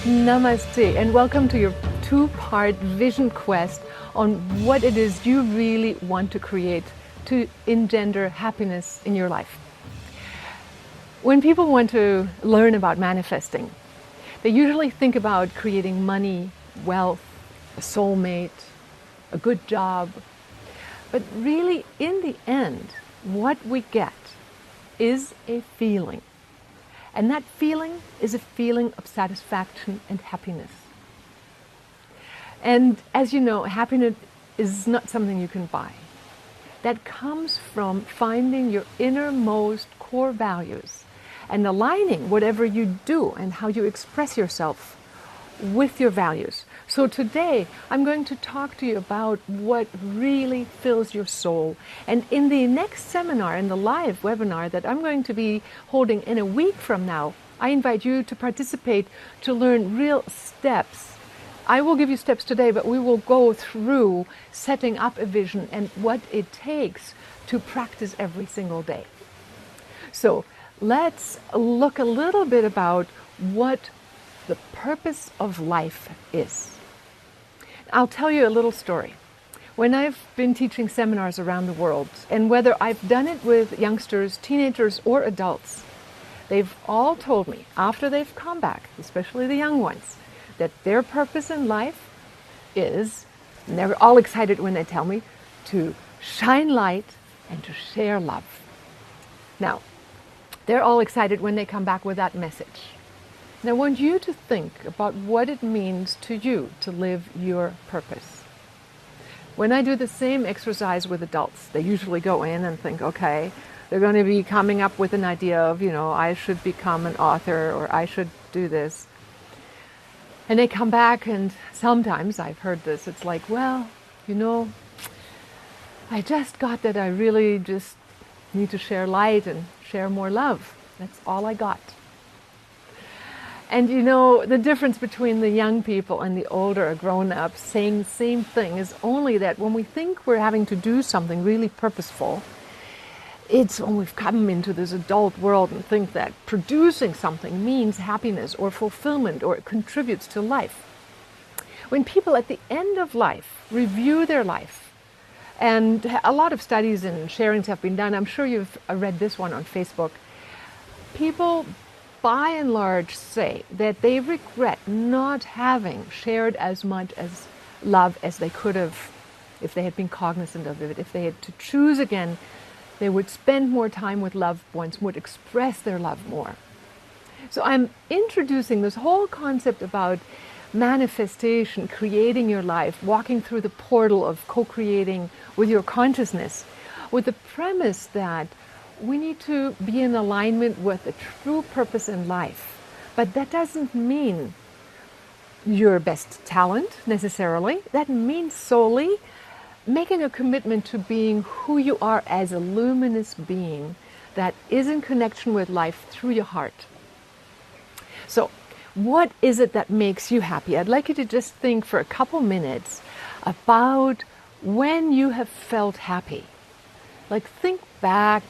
Namaste and welcome to your two-part vision quest on what it is you really want to create to engender happiness in your life. When people want to learn about manifesting, they usually think about creating money, wealth, a soulmate, a good job. But really, in the end, what we get is a feeling. And that feeling is a feeling of satisfaction and happiness. And as you know, happiness is not something you can buy. That comes from finding your innermost core values and aligning whatever you do and how you express yourself with your values. So today, I'm going to talk to you about what really fills your soul. And in the next seminar, in the live webinar that I'm going to be holding in a week from now, I invite you to participate to learn real steps. I will give you steps today, but we will go through setting up a vision and what it takes to practice every single day. So let's look a little bit about what the purpose of life is. I'll tell you a little story. When I've been teaching seminars around the world, and whether I've done it with youngsters, teenagers, or adults, they've all told me, after they've come back, especially the young ones, that their purpose in life is, and they're all excited when they tell me, to shine light and to share love. Now, they're all excited when they come back with that message. And I want you to think about what it means to you to live your purpose. When I do the same exercise with adults, they usually go in and think, okay, they're going to be coming up with an idea of, I should become an author or I should do this. And they come back and sometimes I've heard this, it's like, well, I just got that I really just need to share light and share more love. That's all I got. And the difference between the young people and the older grown-ups saying the same thing is only that when we think we're having to do something really purposeful, it's when we've come into this adult world and think that producing something means happiness or fulfillment or it contributes to life. When people at the end of life review their life, and a lot of studies and sharings have been done, I'm sure you've read this one on Facebook, people by and large say that they regret not having shared as much as love as they could have if they had been cognizant of it. If they had to choose again, they would spend more time with loved ones, would express their love more. So I'm introducing this whole concept about manifestation, creating your life, walking through the portal of co-creating with your consciousness, with the premise that we need to be in alignment with a true purpose in life. But that doesn't mean your best talent necessarily. That means solely making a commitment to being who you are as a luminous being that is in connection with life through your heart. So what is it that makes you happy? I'd like you to just think for a couple minutes about when you have felt happy. Like think back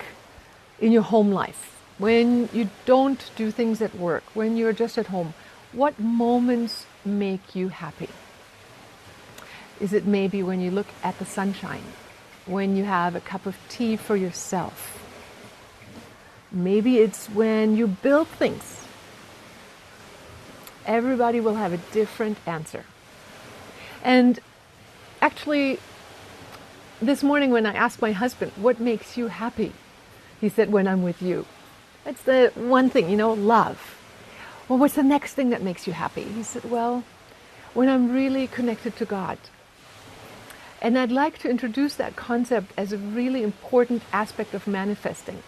in your home life, when you don't do things at work, when you're just at home, what moments make you happy? Is it maybe when you look at the sunshine, when you have a cup of tea for yourself? Maybe it's when you build things. Everybody will have a different answer. And actually, this morning when I asked my husband, what makes you happy? He said, when I'm with you. That's the one thing, love. Well, what's the next thing that makes you happy? He said, well, when I'm really connected to God. And I'd like to introduce that concept as a really important aspect of manifesting.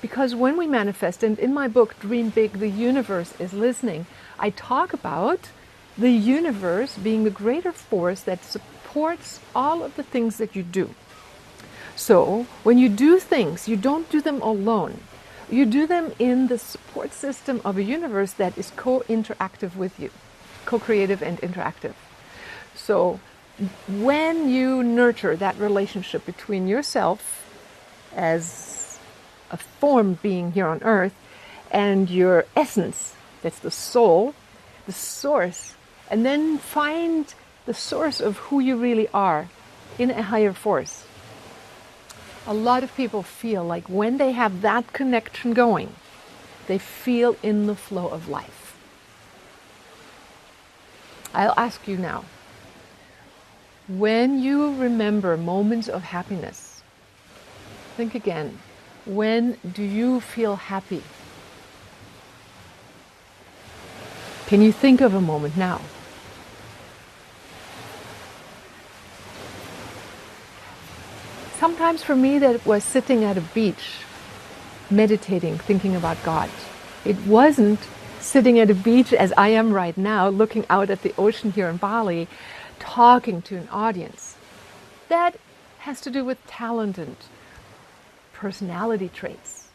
Because when we manifest, and in my book, Dream Big, the Universe is Listening, I talk about the universe being the greater force that supports all of the things that you do. So when you do things, you don't do them alone. You do them in the support system of a universe that is co-interactive with you, co-creative and interactive. So when you nurture that relationship between yourself as a form being here on earth and your essence, that's the soul, the source, and then find the source of who you really are in a higher force. A lot of people feel like when they have that connection going, they feel in the flow of life. I'll ask you now, when you remember moments of happiness, think again, when do you feel happy? Can you think of a moment now? Sometimes for me that was sitting at a beach, meditating, thinking about God. It wasn't sitting at a beach as I am right now, looking out at the ocean here in Bali, talking to an audience. That has to do with talent and personality traits.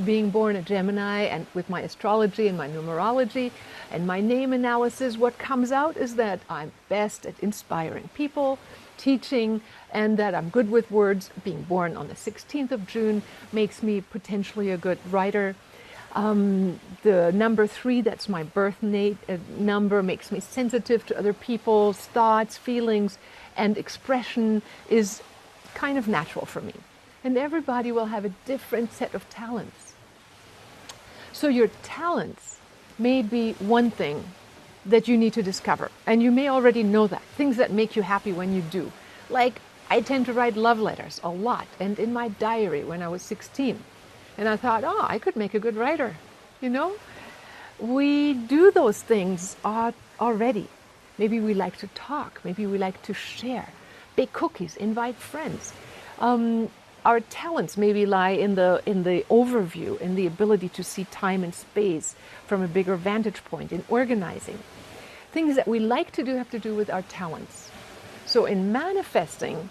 Being born a Gemini, and with my astrology and my numerology and my name analysis, what comes out is that I'm best at inspiring people, teaching, and that I'm good with words. Being born on the 16th of June makes me potentially a good writer. The number 3, that's my birth number, makes me sensitive to other people's thoughts, feelings, and expression is kind of natural for me. And everybody will have a different set of talents. So your talents may be one thing that you need to discover. And you may already know that. Things that make you happy when you do. Like, I tend to write love letters a lot. And in my diary when I was 16. And I thought, oh, I could make a good writer. You know? We do those things already. Maybe we like to talk. Maybe we like to share. Bake cookies. Invite friends. Our talents maybe lie in the overview, in the ability to see time and space from a bigger vantage point, in organizing. Things that we like to do have to do with our talents. So in manifesting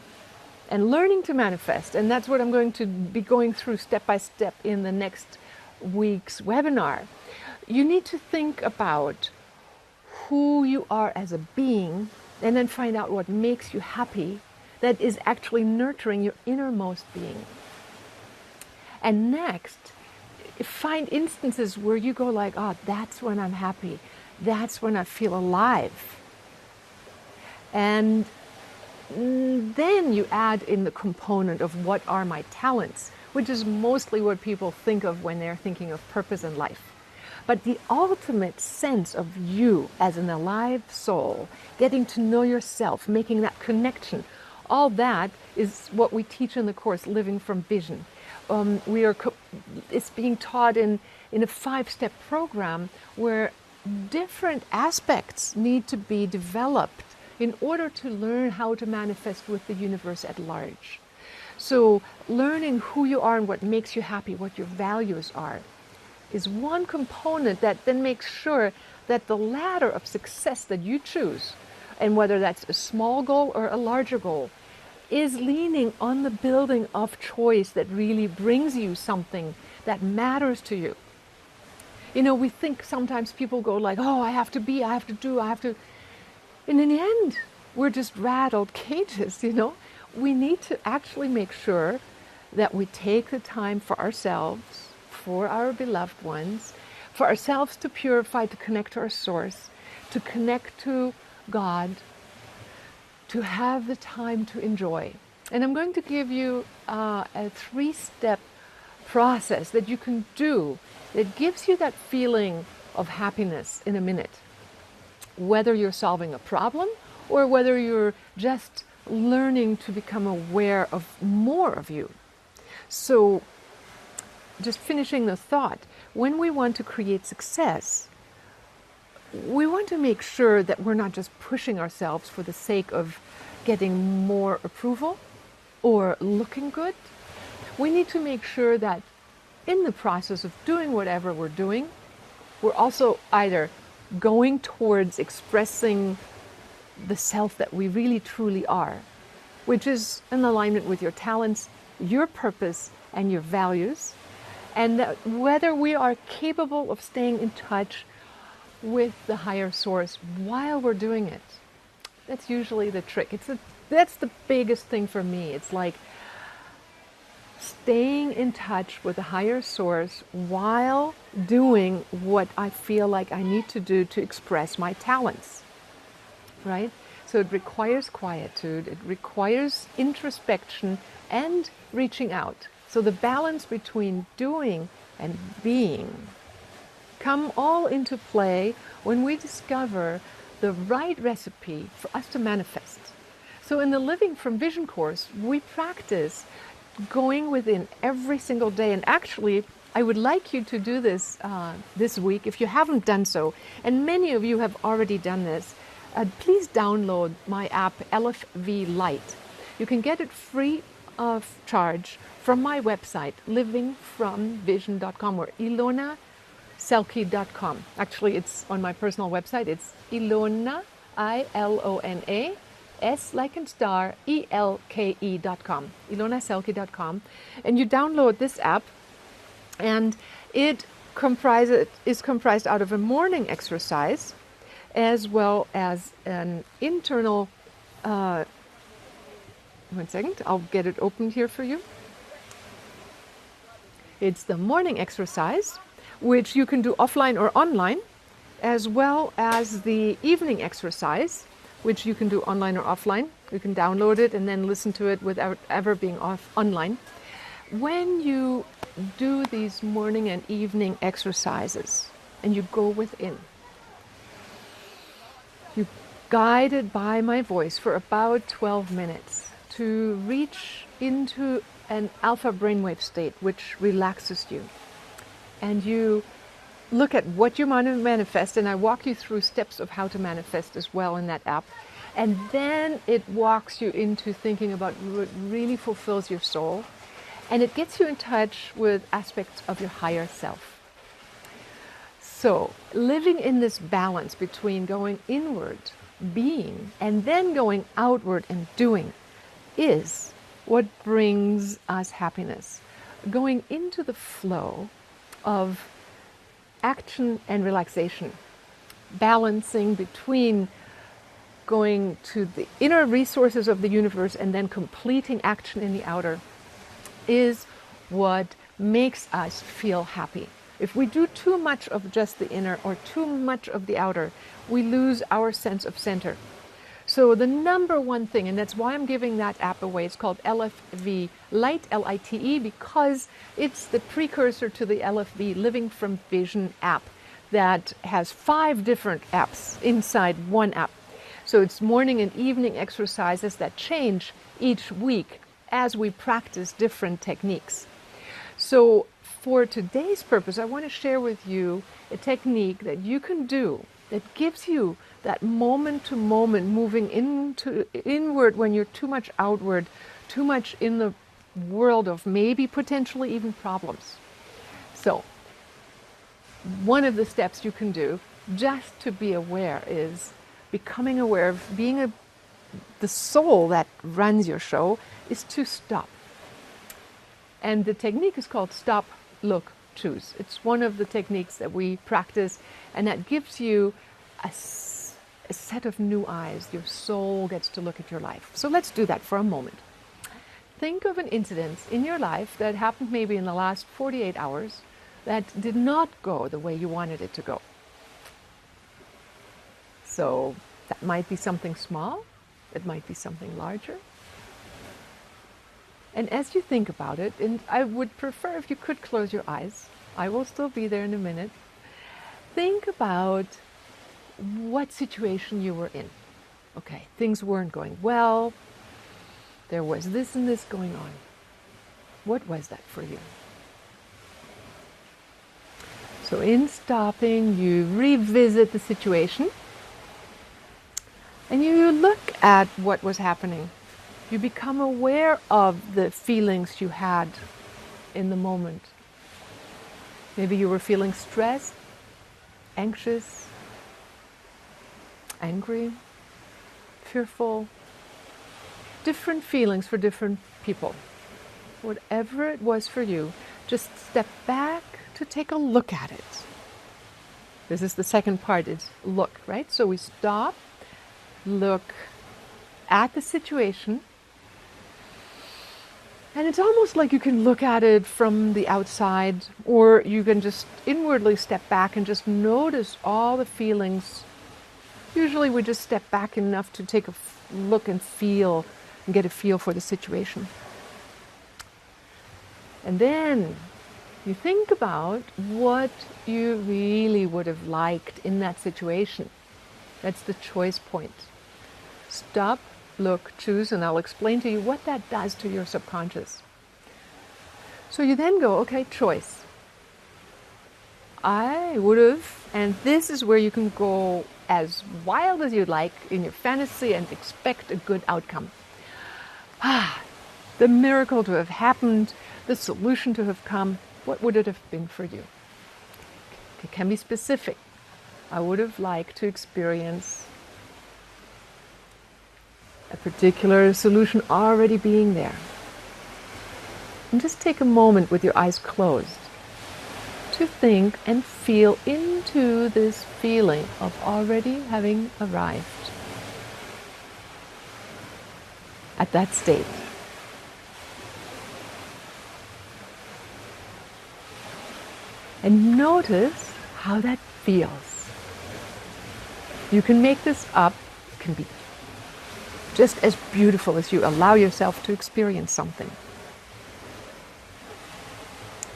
and learning to manifest, and that's what I'm going to be going through step by step in the next week's webinar, you need to think about who you are as a being and then find out what makes you happy that is actually nurturing your innermost being. And next, find instances where you go like, oh, that's when I'm happy. That's when I feel alive. And then you add in the component of what are my talents, which is mostly what people think of when they're thinking of purpose in life. But the ultimate sense of you as an alive soul, getting to know yourself, making that connection, all that is what we teach in the course, Living from Vision. It's being taught in a 5-step program where different aspects need to be developed in order to learn how to manifest with the universe at large. So learning who you are and what makes you happy, what your values are, is one component that then makes sure that the ladder of success that you choose, and whether that's a small goal or a larger goal, is leaning on the building of choice that really brings you something that matters to you. You know, we think sometimes people go like, oh, I have to be, I have to do, I have to. And in the end, we're just rattled cages, you know. We need to actually make sure that we take the time for ourselves, for our beloved ones, for ourselves to purify, to connect to our source, to connect to God, to have the time to enjoy. And I'm going to give you a 3-step process that you can do that gives you that feeling of happiness in a minute. Whether you're solving a problem or whether you're just learning to become aware of more of you. So, just finishing the thought, when we want to create success, we want to make sure that we're not just pushing ourselves for the sake of getting more approval or looking good. We need to make sure that in the process of doing whatever we're doing, we're also either going towards expressing the self that we really truly are, which is in alignment with your talents, your purpose, and your values, and that whether we are capable of staying in touch with the higher source while we're doing it. That's usually the trick. That's the biggest thing for me. It's like staying in touch with a higher source while doing what I feel like I need to do to express my talents, right? So it requires quietude, it requires introspection and reaching out. So the balance between doing and being come all into play when we discover the right recipe for us to manifest. So in the Living from Vision course, we practice going within every single day. And actually, I would like you to do this this week if you haven't done so. And many of you have already done this. Please download my app, LFV Lite. You can get it free of charge from my website, livingfromvision.com or Ilona.Selke.com. Actually, it's on my personal website. It's Ilona, Ilona, S like in star, ELKE.com, IlonaSelke.com. And you download this app, and it is comprised out of a morning exercise as well as an internal, one second, I'll get it open here for you. It's the morning exercise, which you can do offline or online, as well as the evening exercise, which you can do online or offline. You can download it and then listen to it without ever being online. When you do these morning and evening exercises and you go within, you guided by my voice for about 12 minutes to reach into an alpha brainwave state, which relaxes you. And you look at what you want to manifest, and I walk you through steps of how to manifest as well in that app. And then it walks you into thinking about what really fulfills your soul. And it gets you in touch with aspects of your higher self. So living in this balance between going inward, being, and then going outward and doing is what brings us happiness. Going into the flow of action and relaxation, balancing between going to the inner resources of the universe and then completing action in the outer is what makes us feel happy. If we do too much of just the inner or too much of the outer, we lose our sense of center. So the number one thing, and that's why I'm giving that app away, it's called LFV Lite, L-I-T-E, because it's the precursor to the LFV Living from Vision app that has 5 different apps inside one app. So it's morning and evening exercises that change each week as we practice different techniques. So for today's purpose, I want to share with you a technique that you can do that gives you that moment to moment moving into inward when you're too much outward, too much in the world of maybe potentially even problems. So one of the steps you can do just to be aware is becoming aware of being the soul that runs your show is to stop. And the technique is called stop, look, choose. It's one of the techniques that we practice, and that gives you a set of new eyes. Your soul gets to look at your life. So let's do that for a moment. Think of an incident in your life that happened maybe in the last 48 hours that did not go the way you wanted it to go. So that might be something small, it might be something larger. And as you think about it, and I would prefer if you could close your eyes, I will still be there in a minute. Think about what situation you were in. Okay, things weren't going well. There was this and this going on. What was that for you? So in stopping, you revisit the situation and you look at what was happening. You become aware of the feelings you had in the moment. Maybe you were feeling stressed, anxious, angry, fearful. Different feelings for different people. Whatever it was for you, just step back to take a look at it. This is the second part, is look, right? So we stop, look at the situation, And it's almost like you can look at it from the outside, or you can just inwardly step back and just notice all the feelings. Usually we just step back enough to take a look and feel and get a feel for the situation. And then you think about what you really would have liked in that situation. That's the choice point. Stop, look, choose, and I'll explain to you what that does to your subconscious. So you then go, okay, choice. I would have, and this is where you can go as wild as you'd like in your fantasy and expect a good outcome. The miracle to have happened, the solution to have come, what would it have been for you? It can be specific. I would have liked to experience a particular solution already being there. And just take a moment with your eyes closed to think and feel into this feeling of already having arrived at that state. And notice how that feels. You can make this up. It can be just as beautiful as you allow yourself to experience something.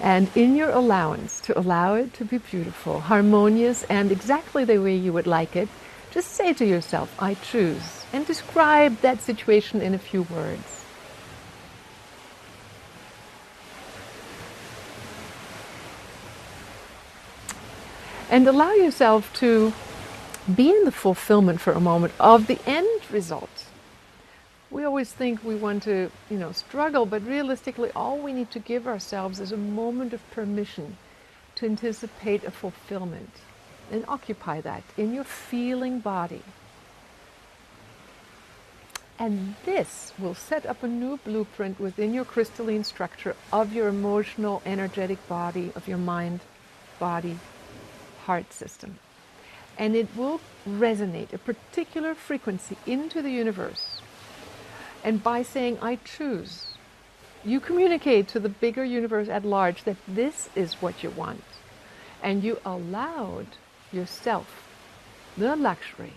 And in your allowance, to allow it to be beautiful, harmonious, and exactly the way you would like it, just say to yourself, I choose, and describe that situation in a few words. And allow yourself to be in the fulfillment for a moment of the end result. We always think we want to, struggle, but realistically all we need to give ourselves is a moment of permission to anticipate a fulfillment and occupy that in your feeling body. And this will set up a new blueprint within your crystalline structure of your emotional, energetic body, of your mind, body, heart system. And it will resonate a particular frequency into the universe. And by saying, I choose, you communicate to the bigger universe at large that this is what you want. And you allowed yourself the luxury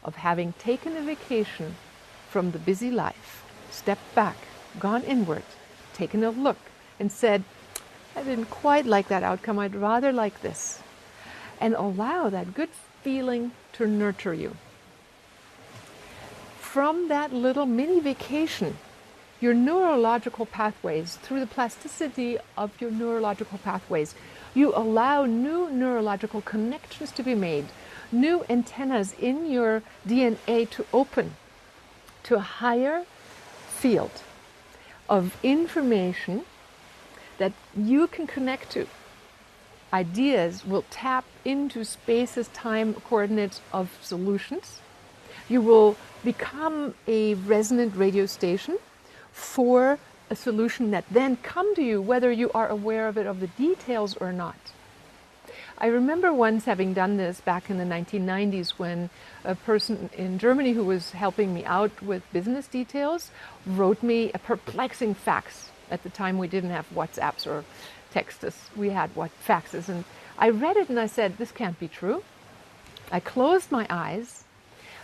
of having taken a vacation from the busy life, stepped back, gone inward, taken a look, and said, I didn't quite like that outcome, I'd rather like this. And allow that good feeling to nurture you. From that little mini vacation, your neurological pathways, through the plasticity of your neurological pathways, you allow new neurological connections to be made, new antennas in your DNA to open to a higher field of information that you can connect to. Ideas will tap into spaces, time, coordinates of solutions. You will become a resonant radio station for a solution that then come to you, whether you are aware of it, of the details or not. I remember once having done this back in the 1990s when a person in Germany who was helping me out with business details wrote me a perplexing fax. At the time we didn't have WhatsApps or texts, we had faxes. And I read it and I said, this can't be true. I closed my eyes.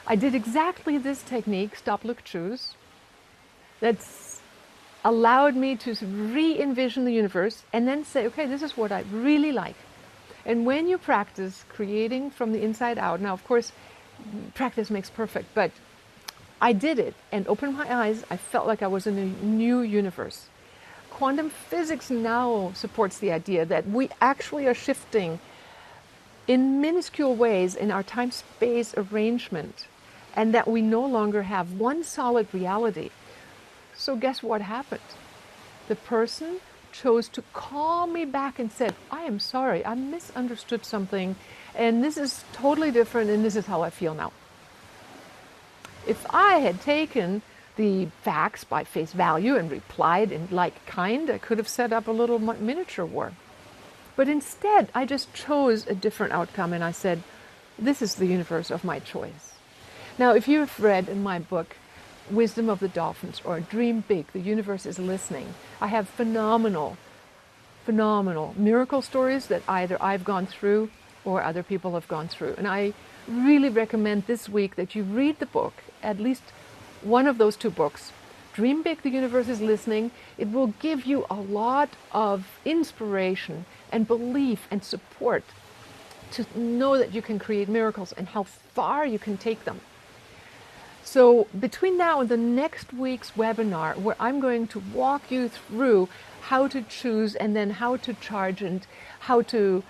I did exactly this technique, stop, look, choose. That's allowed me to re-envision the universe and then say, okay, this is what I really like. And when you practice creating from the inside out, now of course, practice makes perfect, but I did it and opened my eyes. I felt like I was in a new universe. Quantum physics now supports the idea that we actually are shifting in minuscule ways in our time-space arrangement, and that we no longer have one solid reality. So guess what happened? The person chose to call me back and said, I am sorry, I misunderstood something, and this is totally different, and this is how I feel now. If I had taken the facts by face value and replied in like kind, I could have set up a little miniature war. But instead, I just chose a different outcome, and I said, this is the universe of my choice. Now, if you've read in my book, Wisdom of the Dolphins or Dream Big, The Universe is Listening. I have phenomenal miracle stories that either I've gone through or other people have gone through. And I really recommend this week that you read the book, at least one of those two books. Dream Big, The Universe is Listening. It will give you a lot of inspiration and belief and support to know that you can create miracles and how far you can take them. So between now and the next week's webinar, where I'm going to walk you through how to choose and then how to charge and how to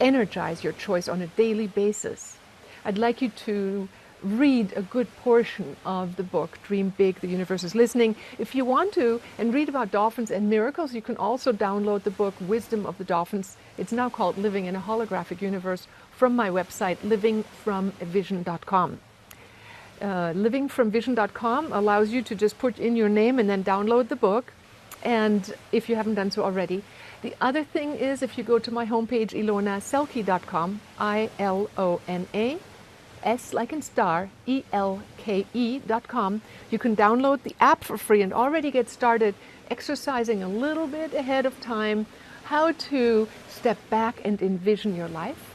energize your choice on a daily basis, I'd like you to read a good portion of the book, Dream Big, The Universe is Listening. If you want to and read about dolphins and miracles, you can also download the book, Wisdom of the Dolphins. It's now called Living in a Holographic Universe, from my website, livingfromvision.com. Livingfromvision.com allows you to just put in your name and then download the book. And if you haven't done so already, the other thing is, if you go to my homepage, Ilona, Selke.com, Ilona, S like in star, ELKE.com, you can download the app for free and already get started exercising a little bit ahead of time how to step back and envision your life.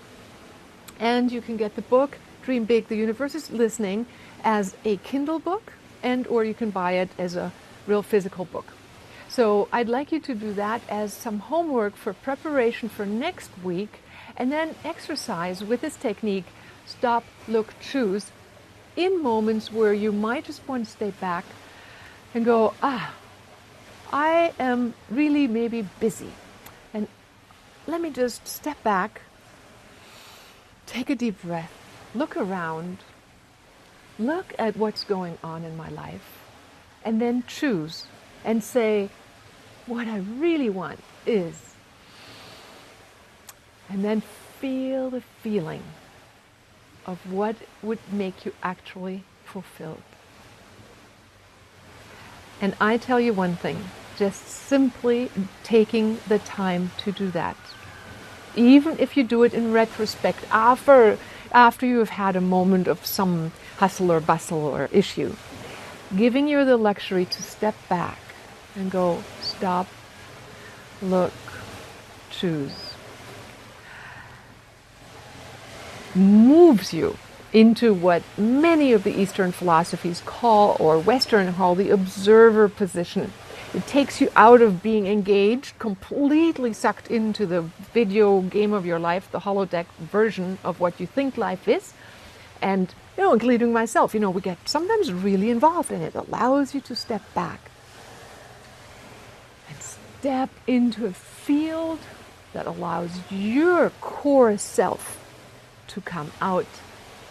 And you can get the book, Dream Big, The Universe is Listening, as a Kindle book, and or you can buy it as a real physical book. So I'd like you to do that as some homework for preparation for next week, and then exercise with this technique, stop, look, choose, in moments where you might just want to stay back and go, I am really maybe busy. And let me just step back, take a deep breath, look around, look at what's going on in my life, and then choose and say, what I really want is, and then feel the feeling of what would make you actually fulfilled. And I tell you one thing, just simply taking the time to do that, even if you do it in retrospect, after you've had a moment of some hustle or bustle or issue, giving you the luxury to step back and go, stop, look, choose, moves you into what many of the Eastern philosophies call, or Western call, the observer position. It takes you out of being engaged, completely sucked into the video game of your life, the holodeck version of what you think life is. And, including myself, we get sometimes really involved, and it allows you to step back and step into a field that allows your core self to come out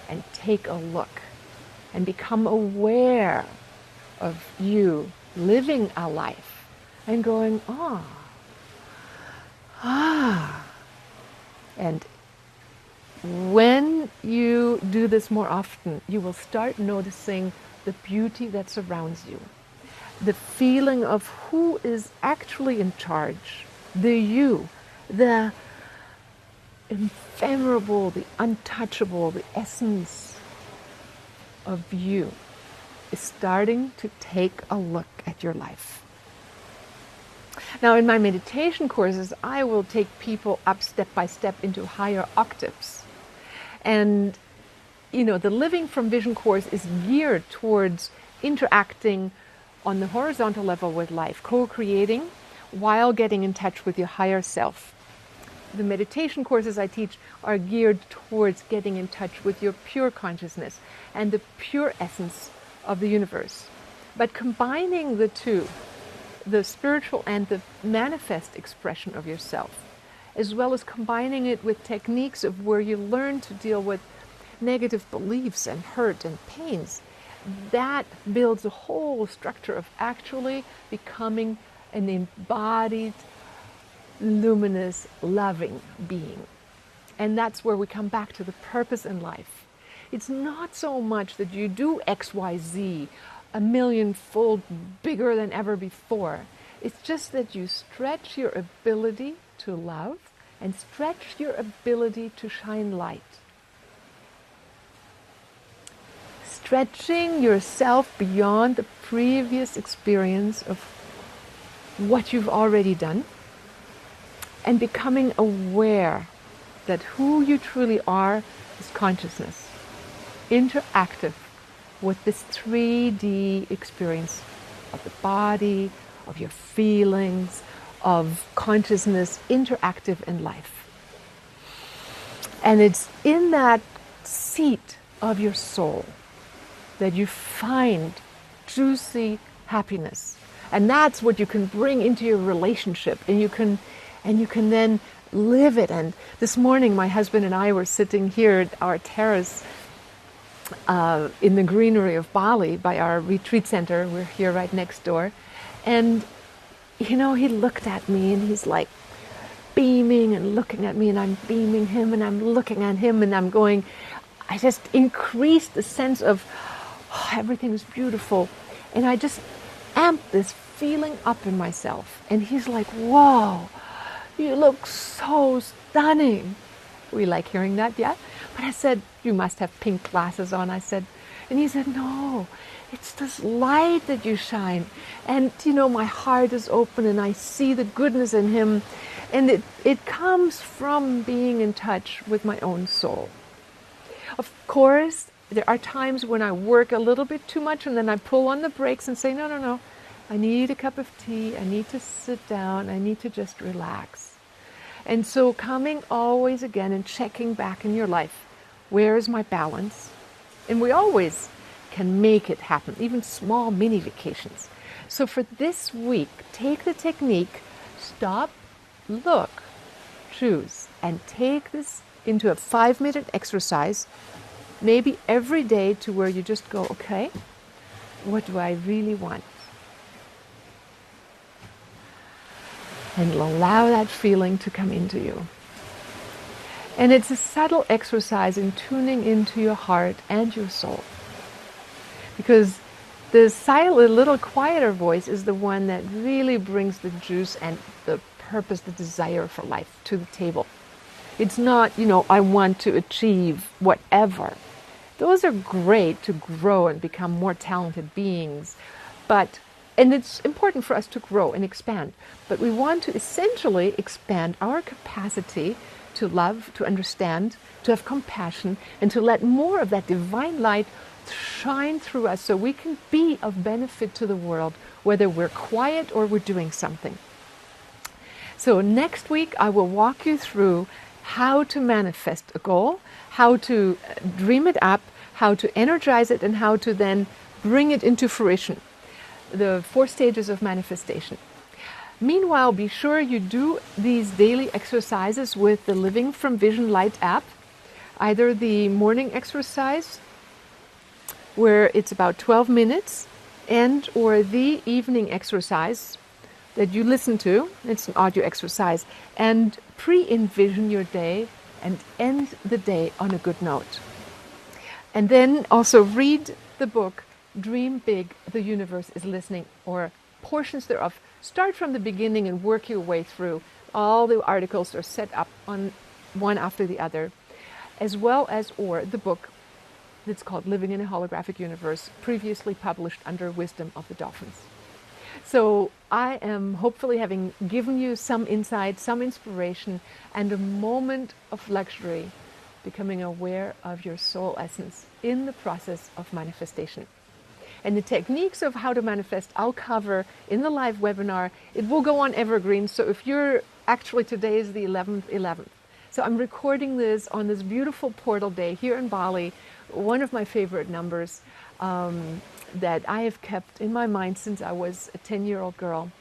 and take a look and become aware of you living a life and going, And when you do this more often, you will start noticing the beauty that surrounds you, the feeling of who is actually in charge, the you, the ephemeral, the untouchable, the essence of you is starting to take a look at your life. Now, in my meditation courses, I will take people up step by step into higher octaves. And, the Living from Vision course is geared towards interacting on the horizontal level with life, co-creating while getting in touch with your higher self. The meditation courses I teach are geared towards getting in touch with your pure consciousness and the pure essence of the universe. But combining the two, the spiritual and the manifest expression of yourself, as well as combining it with techniques of where you learn to deal with negative beliefs and hurt and pains, that builds a whole structure of actually becoming an embodied, luminous, loving being. And that's where we come back to the purpose in life. It's not so much that you do X, Y, Z a millionfold bigger than ever before. It's just that you stretch your ability to love and stretch your ability to shine light. stretching yourself beyond the previous experience of what you've already done, and becoming aware that who you truly are is consciousness, interactive with this 3D experience of the body, of your feelings, of consciousness, interactive in life. And it's in that seat of your soul that you find juicy happiness. And that's what you can bring into your relationship, and you can then live it. And this morning my husband and I were sitting here at our terrace in the greenery of Bali by our retreat center. We're here right next door. And he looked at me and he's like beaming and looking at me, and I'm beaming him and I'm looking at him, and I'm going, I just increased the sense of everything is beautiful. And I just amped this feeling up in myself. And he's like, whoa, you look so stunning. We like hearing that, yeah? But I said, you must have pink glasses on, I said. And he said, no, it's this light that you shine. And, my heart is open and I see the goodness in him. And it comes from being in touch with my own soul. Of course, there are times when I work a little bit too much and then I pull on the brakes and say, no, I need a cup of tea, I need to sit down, I need to just relax. And so coming always again and checking back in your life, where is my balance? And we always can make it happen, even small mini vacations. So for this week, take the technique, stop, look, choose, and take this into a 5-minute exercise, maybe every day, to where you just go, okay, what do I really want? And allow that feeling to come into you. And it's a subtle exercise in tuning into your heart and your soul. Because the silent, little quieter voice is the one that really brings the juice and the purpose, the desire for life to the table. It's not, I want to achieve whatever. Those are great to grow and become more talented beings. And it's important for us to grow and expand. But we want to essentially expand our capacity to love, to understand, to have compassion, and to let more of that divine light shine through us so we can be of benefit to the world, whether we're quiet or we're doing something. So next week I will walk you through how to manifest a goal, how to dream it up, how to energize it, and how to then bring it into fruition. The 4 stages of manifestation. Meanwhile, be sure you do these daily exercises with the Living from Vision Light app, either the morning exercise, where it's about 12 minutes, and or the evening exercise that you listen to. It's an audio exercise, and pre-envision your day and end the day on a good note. And then also read the book Dream Big, The Universe is Listening, or portions thereof. Start from the beginning and work your way through. All the articles are set up on one after the other, as well as or the book that's called Living in a Holographic Universe, previously published under Wisdom of the Dolphins. So I am hopefully having given you some insight, some inspiration, and a moment of luxury, becoming aware of your soul essence in the process of manifestation. And the techniques of how to manifest I'll cover in the live webinar. It will go on evergreen. So if you're actually, today is the 11th. So I'm recording this on this beautiful portal day here in Bali, one of my favorite numbers that I have kept in my mind since I was a 10-year-old girl.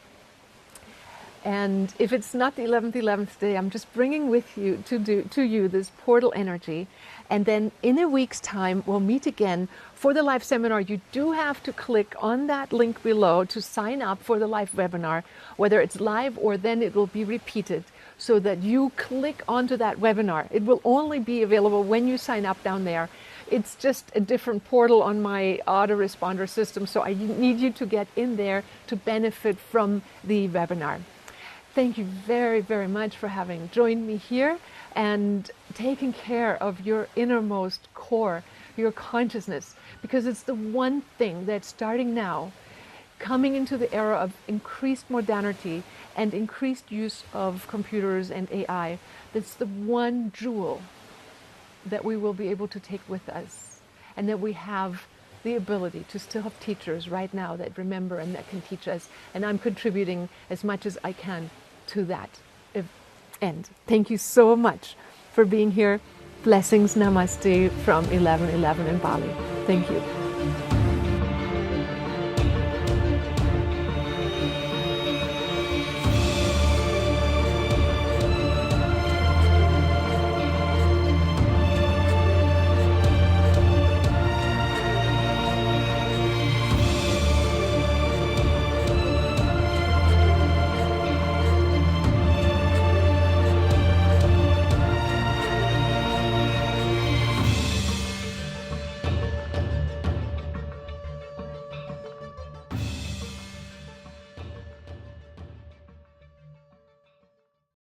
And if it's not the 11th day, I'm just bringing with you to you this portal energy. And then in a week's time, we'll meet again for the live seminar. You do have to click on that link below to sign up for the live webinar, whether it's live or then it will be repeated, so that you click onto that webinar. It will only be available when you sign up down there. It's just a different portal on my autoresponder system, so I need you to get in there to benefit from the webinar. Thank you very, very much for having joined me here and taking care of your innermost core, your consciousness, because it's the one thing that's starting now, coming into the era of increased modernity and increased use of computers and AI, that's the one jewel that we will be able to take with us, and that we have the ability to still have teachers right now that remember and that can teach us, and I'm contributing as much as I can to that end. Thank you so much for being here. Blessings, namaste from 1111 in Bali. Thank you.